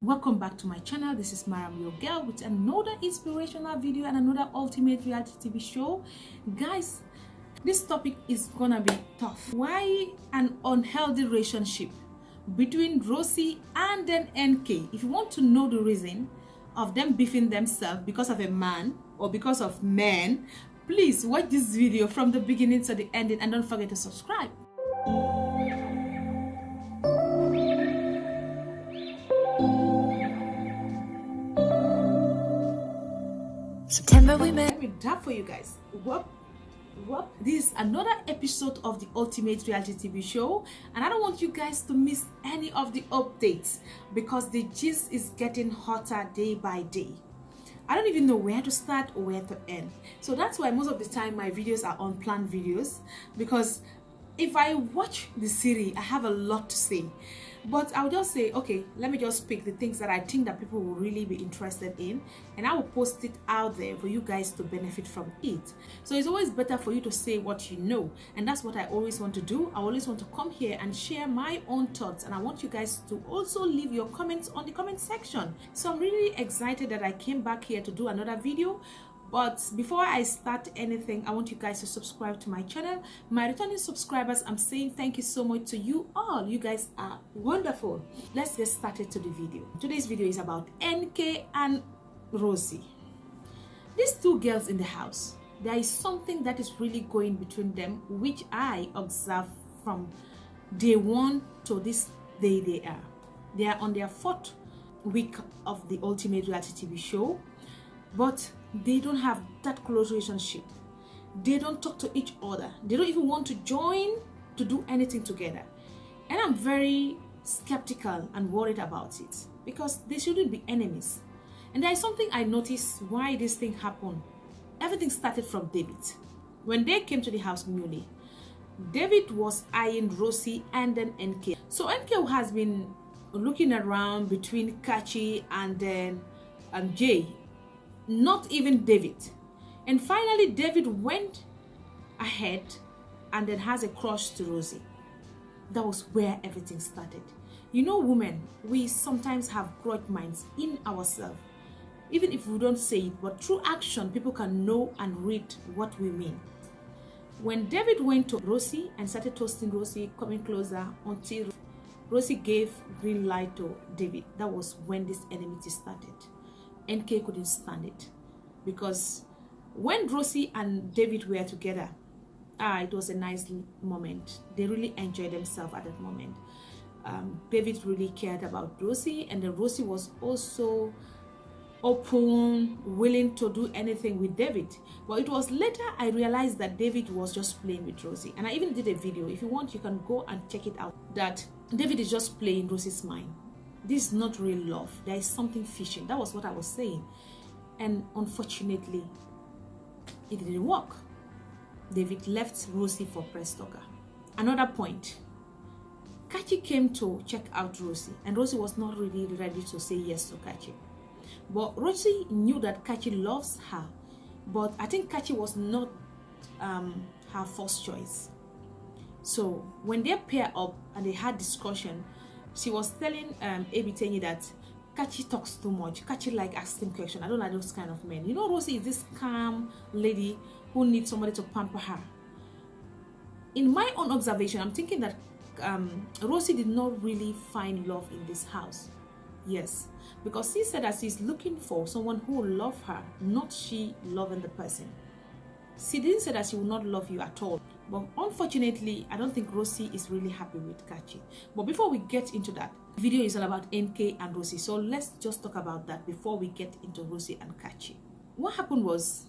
Welcome back to my channel. This is Maram, your girl, with another inspirational video and another ultimate reality TV show. Guys, this topic is gonna be tough. Why an unhealthy relationship between Rosie and then NK? If you want to know the reason of them beefing themselves because of a man or because of men, please watch this video from the beginning to the ending and don't forget to subscribe. September we met. Let me drop for you guys. This is another episode of the ultimate reality TV show, and I don't want you guys to miss any of the updates because the gist is getting hotter day by day. I don't even know where to start or where to end. So that's why most of the time my videos are unplanned videos, because if I watch the series, I have a lot to say. But I'll just say, okay, let me just pick the things that I think that people will really be interested in, and I will post it out there for you guys to benefit from it. So it's always better for you to say what you know, and that's what I always want to do. I always want to come here and share my own thoughts, and I want you guys to also leave your comments on the comment section. So I'm really excited that I came back here to do another video. But before I start anything, I want you guys to subscribe to my channel. My returning subscribers, I'm saying thank you so much to you all. You guys are wonderful. Let's get started to the video. Today's video is about NK and Rosie. These two girls in the house, there is something that is really going between them, which I observe from day one to this day they are. They are on their 4th week of the ultimate reality TV show, but they don't have that close relationship. They don't talk to each other. They don't even want to join to do anything together. And I'm very skeptical and worried about it because they shouldn't be enemies. And there is something I noticed why this thing happened. Everything started from David. When they came to the house newly, David was eyeing Rosie and then NK. So NK has been looking around between Nkechi and then Jay. Not even David. And finally David went ahead and then has a crush to Rosie. That was where everything started. You know, women, we sometimes have grudge minds in ourselves, even if we don't say it, but through action people can know and read what we mean. When David went to Rosie and started toasting Rosie, coming closer until Rosie gave green light to David, that was when this enmity started. NK couldn't stand it because when Rosie and David were together, it was a nice moment. They really enjoyed themselves at that moment. David really cared about Rosie, and then Rosie was also open, willing to do anything with David. But it was later I realized that David was just playing with Rosie, and I even did a video. If you want, you can go and check it out, that David is just playing Rosie's mind. This is not real love. There is something fishing. That was what I was saying. And unfortunately, it didn't work. David left Rosie for Prestoga. Another point. Nkechi came to check out Rosie, and Rosie was not really ready to say yes to Nkechi. But Rosie knew that Nkechi loves her, but I think Nkechi was not her first choice. So when they pair up and they had discussion, she was telling Abitenyi that Nkechi talks too much. Nkechi like asking questions. I don't like those kind of men. You know, Rosie is this calm lady who needs somebody to pamper her. In my own observation, I'm thinking that Rosie did not really find love in this house. Yes, because she said that she's looking for someone who will love her, not she loving the person. She didn't say that she will not love you at all. But unfortunately, I don't think Rosie is really happy with Nkechi. But before we get into that, the video is all about NK and Rosie. So let's just talk about that before we get into Rosie and Nkechi. What happened was,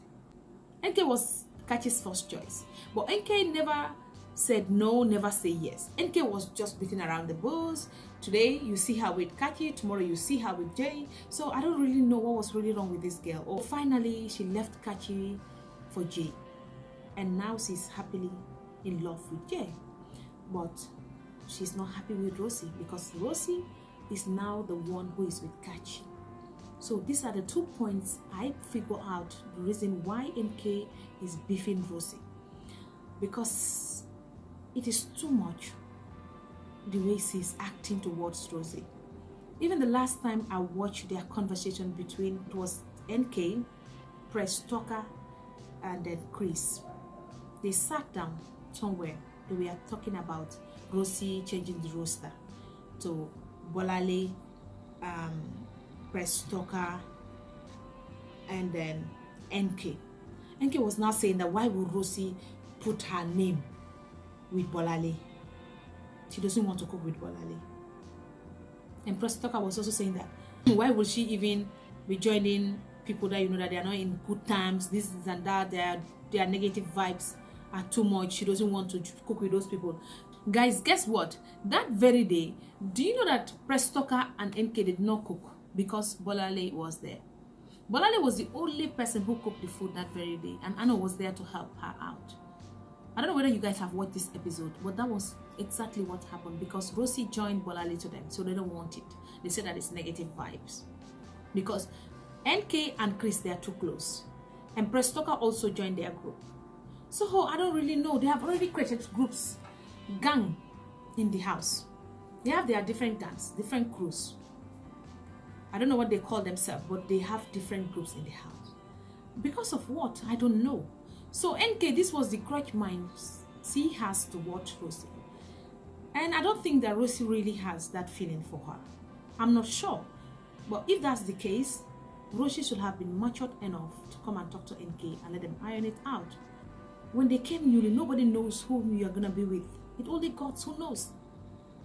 NK was Nkechi's first choice. But NK never said no, never say yes. NK was just beating around the bush. Today you see her with Nkechi, tomorrow you see her with Jay. So I don't really know what was really wrong with this girl. Or finally she left Nkechi for Jay, and now she's happily in love with Jay. But she's not happy with Rosie because Rosie is now the one who is with Nkechi. So these are the 2 points I figure out the reason why NK is beefing Rosie, because it is too much the way she's acting towards Rosie. Even the last time I watched their conversation between, it was NK, Press Talker, and then Chris. They sat down somewhere. They were talking about Rosie changing the roster to Bolale, Press Talker, and then NK. NK was now saying that why would Rosie put her name with Bolale? She doesn't want to cook with Bolale. And Press Talker was also saying that why would she even be joining people that you know that they are not in good times, this and that, their negative vibes are too much. She doesn't want to cook with those people. Guys, guess what? That very day, do you know that Press Talker and NK did not cook because Bolale was there? Bolale was the only person who cooked the food that very day, and Anna was there to help her out. I don't know whether you guys have watched this episode, but that was exactly what happened, because Rosie joined Bolale to them, so they don't want it. They say that it's negative vibes. Because NK and Chris, they are too close. And Press Talker also joined their group. So I don't really know. They have already created groups, gang in the house. They have their different gangs, different crews. I don't know what they call themselves, but they have different groups in the house. Because of what? I don't know. So NK, this was the grudge mind she has towards Rosie. And I don't think that Rosie really has that feeling for her. I'm not sure. But if that's the case, Rosie should have been matured enough to come and talk to NK and let them iron it out. When they came newly, nobody knows who you are going to be with. It only God who knows.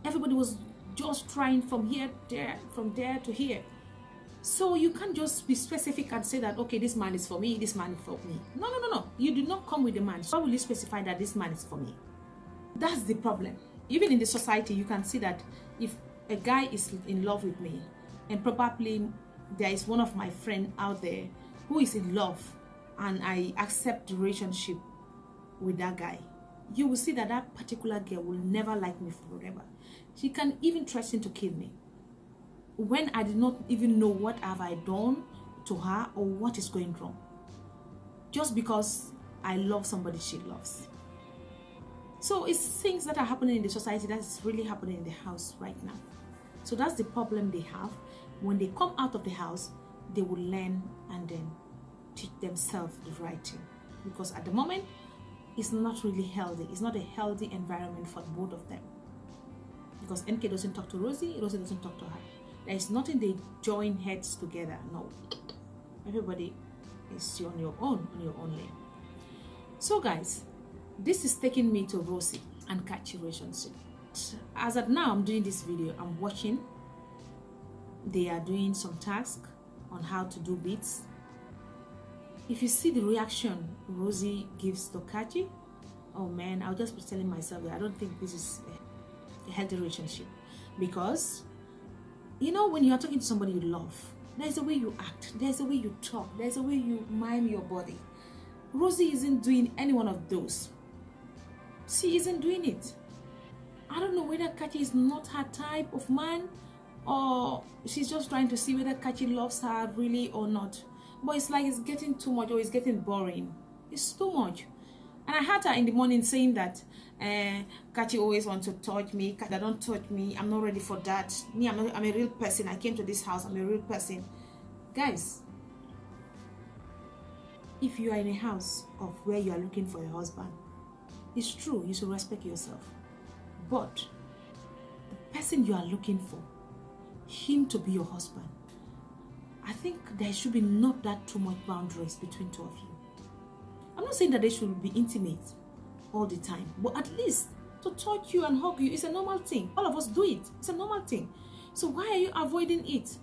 Everybody was just trying from here, there, from there to here. So you can't just be specific and say that, okay, this man is for me, this man is for me. No. You did not come with the man. So why will you specify that this man is for me? That's the problem. Even in the society, you can see that if a guy is in love with me, and probably there is one of my friends out there who is in love, and I accept the relationship with that guy, you will see that that particular girl will never like me forever. She can even threaten to kill me when I did not even know what have I done to her or what is going wrong, just because I love somebody she loves. So it's things that are happening in the society that's really happening in the house right now. So that's the problem they have. When they come out of the house, they will learn and then teach themselves the right thing, because at the moment it's not really healthy. It's not a healthy environment for both of them, because NK doesn't talk to Rosie, Rosie doesn't talk to her. There is nothing they join heads together. No, everybody is on your own lane. So guys, this is taking me to Rosie and Nkechi relationship. As of now, I'm doing this video, I'm watching. They are doing some task on how to do beats. If you see the reaction Rosie gives to Nkechi, oh man, I'll just be telling myself that I don't think this is a healthy relationship. Because, you know, when you are talking to somebody you love, there's a way you act, there's a way you talk, there's a way you mime your body. Rosie isn't doing any one of those. She isn't doing it. I don't know whether Nkechi is not her type of man, or she's just trying to see whether Nkechi loves her really or not. But it's like it's getting too much, or it's getting boring. It's too much. And I heard her in the morning saying that Nkechi always wants to touch me. Nkechi, don't touch me. I'm not ready for that. Me, I'm a real person. I came to this house. I'm a real person. Guys, if you are in a house of where you are looking for a husband, it's true, you should respect yourself. But the person you are looking for, him to be your husband, I think there should be not that too much boundaries between two of you. I'm not saying that they should be intimate all the time, but at least to touch you and hug you is a normal thing. All of us do it. It's a normal thing. So why are you avoiding it?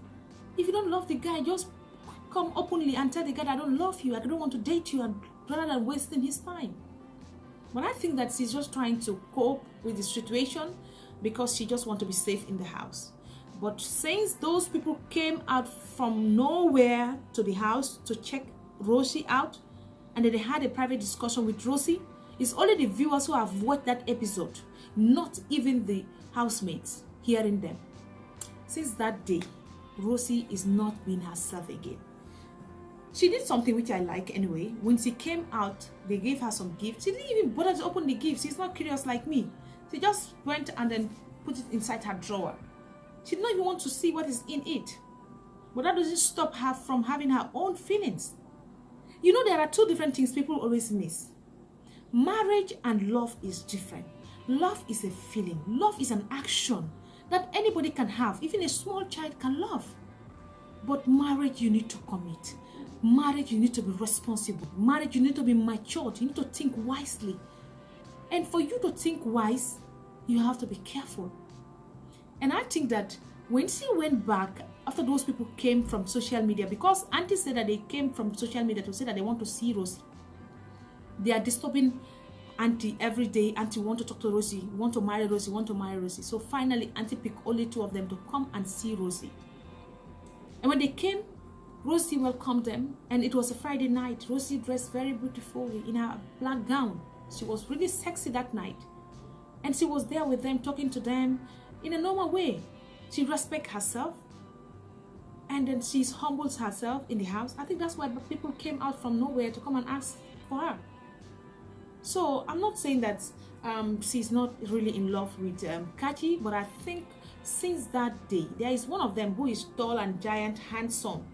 If you don't love the guy, just come openly and tell the guy, I don't love you, I don't want to date you, and rather than wasting his time. But I think that she's just trying to cope with the situation because she just wants to be safe in the house. But since those people came out from nowhere to the house to check Rosie out, and then they had a private discussion with Rosie, it's only the viewers who have watched that episode, not even the housemates hearing them. Since that day, Rosie is not being herself again. She did something which I like anyway. When she came out, they gave her some gifts. She didn't even bother to open the gifts. She's not curious like me. She just went and then put it inside her drawer. She did not even want to see what is in it. But that doesn't stop her from having her own feelings. You know, there are two different things people always miss. Marriage and love is different. Love is a feeling. Love is an action that anybody can have. Even a small child can love. But marriage, you need to commit. Marriage, you need to be responsible. Marriage, you need to be matured. You need to think wisely. And for you to think wise, you have to be careful. And I think that when she went back, after those people came from social media, because Auntie said that they came from social media to say that they want to see Rosie. They are disturbing Auntie every day. Auntie want to talk to Rosie, want to marry Rosie, want to marry Rosie. So finally, Auntie picked only two of them to come and see Rosie. And when they came, Rosie welcomed them, and it was a Friday night. Rosie dressed very beautifully in her black gown. She was really sexy that night. And she was there with them, talking to them in a normal way. She respects herself. And then she humbles herself in the house. I think that's why people came out from nowhere to come and ask for her. So I'm not saying that she's not really in love with Nkechi, but I think since that day, there is one of them who is tall and giant, handsome.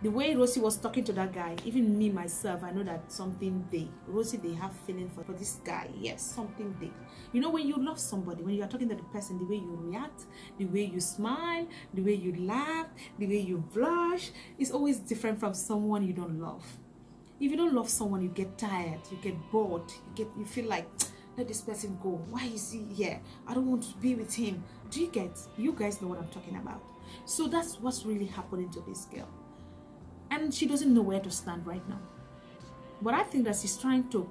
The way Rosie was talking to that guy, even me myself, I know that something they, Rosie, they have feeling for this guy. Yes, something they. You know, when you love somebody, when you are talking to the person, the way you react, the way you smile, the way you laugh, the way you blush, is always different from someone you don't love. If you don't love someone, you get tired, you get bored, you feel like, let this person go. Why is he here? I don't want to be with him. Do you get? You guys know what I'm talking about. So that's what's really happening to this girl. And she doesn't know where to stand right now. But I think that she's trying to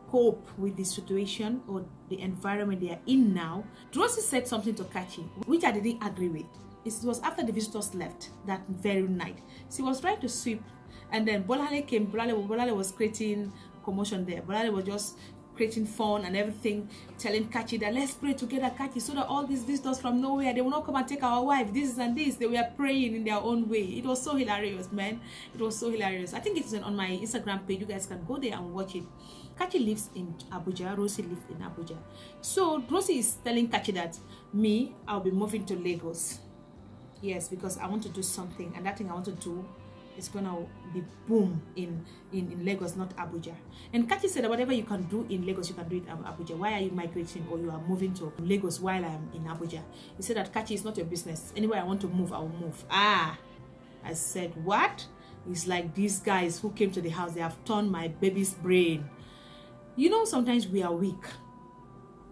cope with the situation or the environment they are in now. Rosie said something to Nkechi, which I didn't agree with. It was after the visitors left that very night. She was trying to sweep, and then Bolale came. Bolale was creating commotion there. Bolale was just creating fun and everything, telling Nkechi that let's pray together, Nkechi, so that all these visitors from nowhere, they will not come and take our wife, this and this. They were praying in their own way. It was so hilarious, man. It was so hilarious. I think it's on my Instagram page. You guys can go there and watch it. Nkechi lives in Abuja. Rosie lives in Abuja. So Rosie is telling Nkechi that I'll be moving to Lagos. Yes, because I want to do something, and that thing I want to do, it's gonna be boom in Lagos, not Abuja. And Nkechi said that whatever you can do in Lagos, you can do it in Abuja. Why are you migrating or you are moving to Lagos while I'm in Abuja? He said that Nkechi is not your business. Anywhere I want to move, I will move. I said, what? It's like these guys who came to the house, they have turned my baby's brain. You know, sometimes we are weak.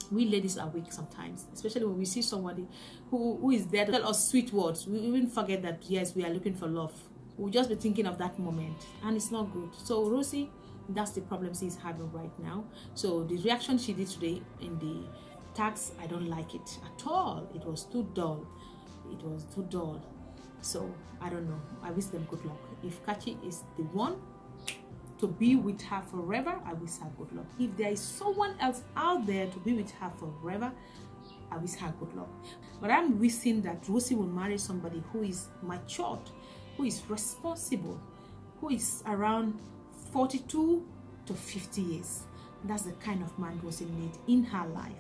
We ladies are weak sometimes, especially when we see somebody who is there to tell us sweet words. We even forget that, yes, we are looking for love. We'll just be thinking of that moment, and it's not good. So Rosie, that's the problem she's having right now. So the reaction she did today in the tax, I don't like it at all. It was too dull. It was too dull. So I don't know. I wish them good luck. If Nkechi is the one to be with her forever, I wish her good luck. If there is someone else out there to be with her forever, I wish her good luck. But I'm wishing that Rosie will marry somebody who is matured, who is responsible, who is around 42 to 50 years. That's the kind of man Rosie needs in her life.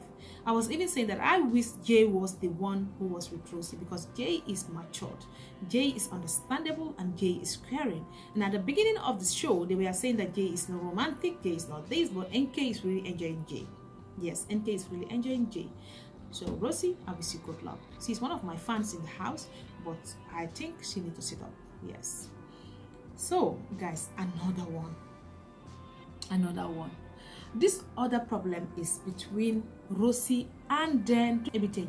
I was even saying that I wish Jay was the one who was with Rosie, because Jay is matured, Jay is understandable, and Jay is caring. And at the beginning of the show, they were saying that Jay is not romantic, Jay is not this, but NK is really enjoying Jay. Yes, NK is really enjoying Jay. So Rosie, I wish you good luck. She's one of my fans in the house, but I think she needs to sit up. Yes. So guys, another one. This other problem is between Rosie and then Ebitenyi.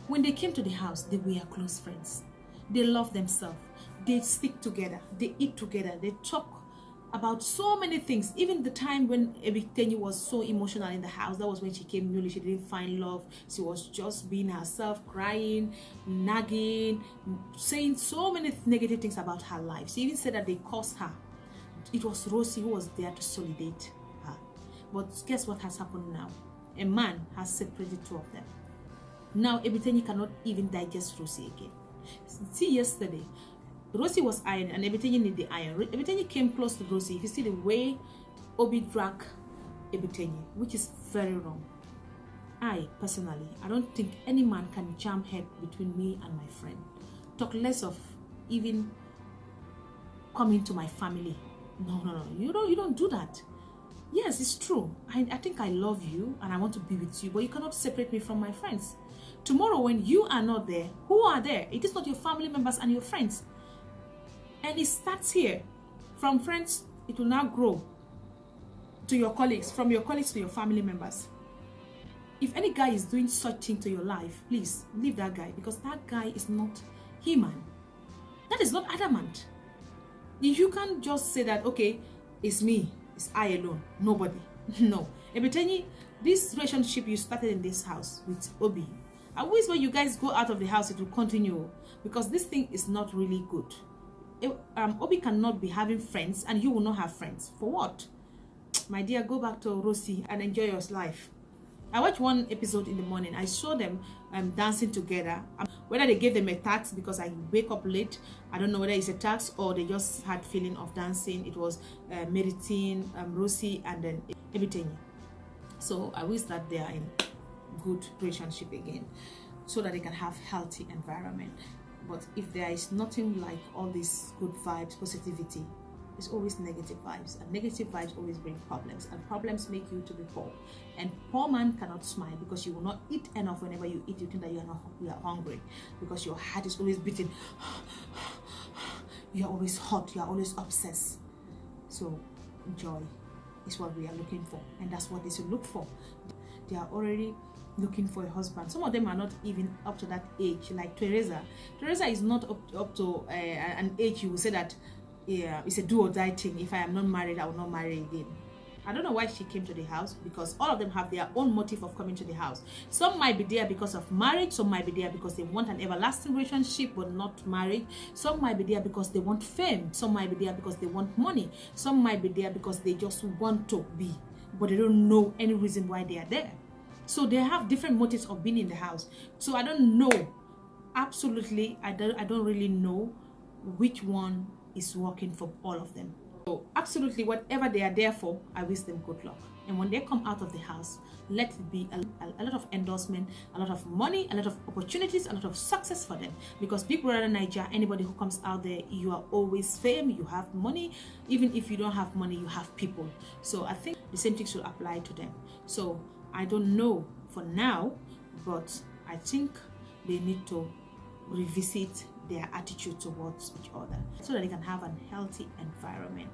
When they came to the house, they were close friends. They love themselves. They stick together. They eat together. They talk about so many things. Even the time when Ebitenyi was so emotional in the house, that was when she came newly. She didn't find love. She was just being herself, crying, nagging, saying so many negative things about her life. She even said that they caused her. It was Rosie who was there to solidate her. But guess what has happened now? A man has separated two of them. Now Ebitenyi cannot even digest Rosie again. See, yesterday, Rosie was iron and Ebitenyi needed the iron. Ebitenyi came close to Rosie. If you see the way Obi dragged Ebitenyi, which is very wrong. I personally, I don't think any man can jam head between me and my friend. Talk less of even coming to my family. No. You don't do that. Yes, it's true. I think I love you and I want to be with you, but you cannot separate me from my friends. Tomorrow when you are not there, who are there? It is not your family members and your friends. And it starts here. From friends, it will now grow to your colleagues, from your colleagues to your family members. If any guy is doing such thing to your life, please leave that guy, because that guy is not human. That is not adamant. You can't just say that, okay, it's me, it's I alone, nobody. No. Ebetenyi, this relationship you started in this house with Obi, I wish when you guys go out of the house, it will continue, because this thing is not really good. Obi cannot be having friends and you will not have friends. For what? My dear, go back to Rosie and enjoy your life. I watched one episode in the morning. I saw them dancing together. Whether they gave them a task because I wake up late, I don't know whether it's a task or they just had feeling of dancing. It was Meritin, Rosie, and then everything. So I wish that they are in good relationship again, so that they can have healthy environment. But if there is nothing like all these good vibes, positivity, it's always negative vibes, and negative vibes always bring problems, and problems make you to be poor. And poor man cannot smile, because you will not eat enough. Whenever you eat, you think that you are hungry, because your heart is always beating. You are always hot, you are always obsessed. So joy is what we are looking for, and that's what they should look for. They are already looking for a husband. Some of them are not even up to that age, like Teresa is not up to an age you will say that, yeah, it's a do or die thing. If I am not married, I will not marry again. I don't know why she came to the house, because all of them have their own motive of coming to the house. Some might be there because of marriage, some might be there because they want an everlasting relationship but not married. Some might be there because they want fame, some might be there because they want money, some might be there because they just want to be, but they don't know any reason why they are there. So they have different motives of being in the house. So I don't know, absolutely, I don't really know which one is working for all of them. So absolutely, whatever they are there for, I wish them good luck. And when they come out of the house, let it be a lot of endorsement, a lot of money, a lot of opportunities, a lot of success for them. Because Big Brother Nigeria, anybody who comes out there, you are always fame, you have money. Even if you don't have money, you have people. So I think the same thing should apply to them. So I don't know for now, but I think they need to revisit their attitude towards each other, so that they can have a healthy environment.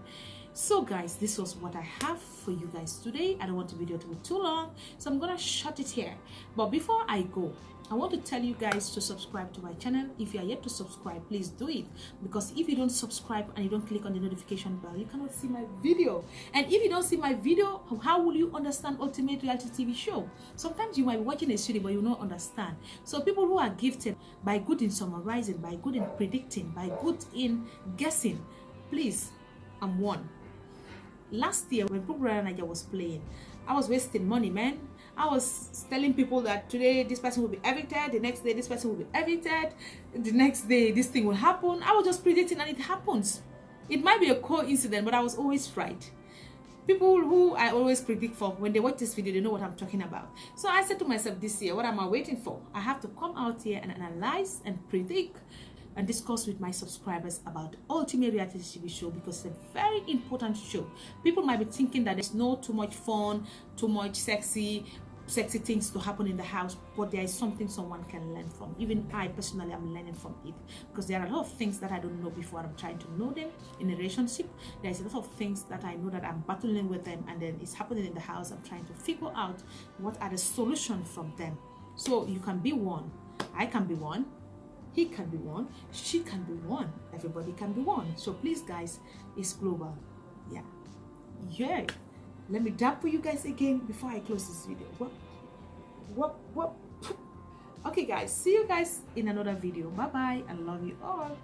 So guys, this was what I have for you guys today. I don't want the video to be too long, so I'm gonna shut it here. But before I go, I want to tell you guys to subscribe to my channel. If you are yet to subscribe, please do it, because if you don't subscribe and you don't click on the notification bell, you cannot see my video. And if you don't see my video, how will you understand Ultimate Reality TV show? Sometimes you might be watching a series but you don't understand. So people who are gifted by good in summarizing, by good in predicting, by good in guessing, please, I'm one. Last year when Big Brother Nigeria was playing, I was wasting money, man. I was telling people that today this person will be evicted, the next day this person will be evicted, the next day this thing will happen. I was just predicting and it happens. It might be a coincidence, but I was always right. People who I always predict for, when they watch this video, they know what I'm talking about. So I said to myself this year, what am I waiting for? I have to come out here and analyze and predict and discuss with my subscribers about Ultimate Reality TV show, because it's a very important show. People might be thinking that there's no too much fun, too much sexy things to happen in the house, but there is something someone can learn from. Even I personally am learning from it, because there are a lot of things that I don't know before. I'm trying to know them in a relationship. There's a lot of things that I know that I'm battling with them, and then it's happening in the house. I'm trying to figure out what are the solutions from them. So you can be one, I can be one, he can be one, she can be one, everybody can be one. So please guys, it's global. Yeah, let me dab for you guys again before I close this video. Okay guys, see you guys in another video. Bye bye, I love you all.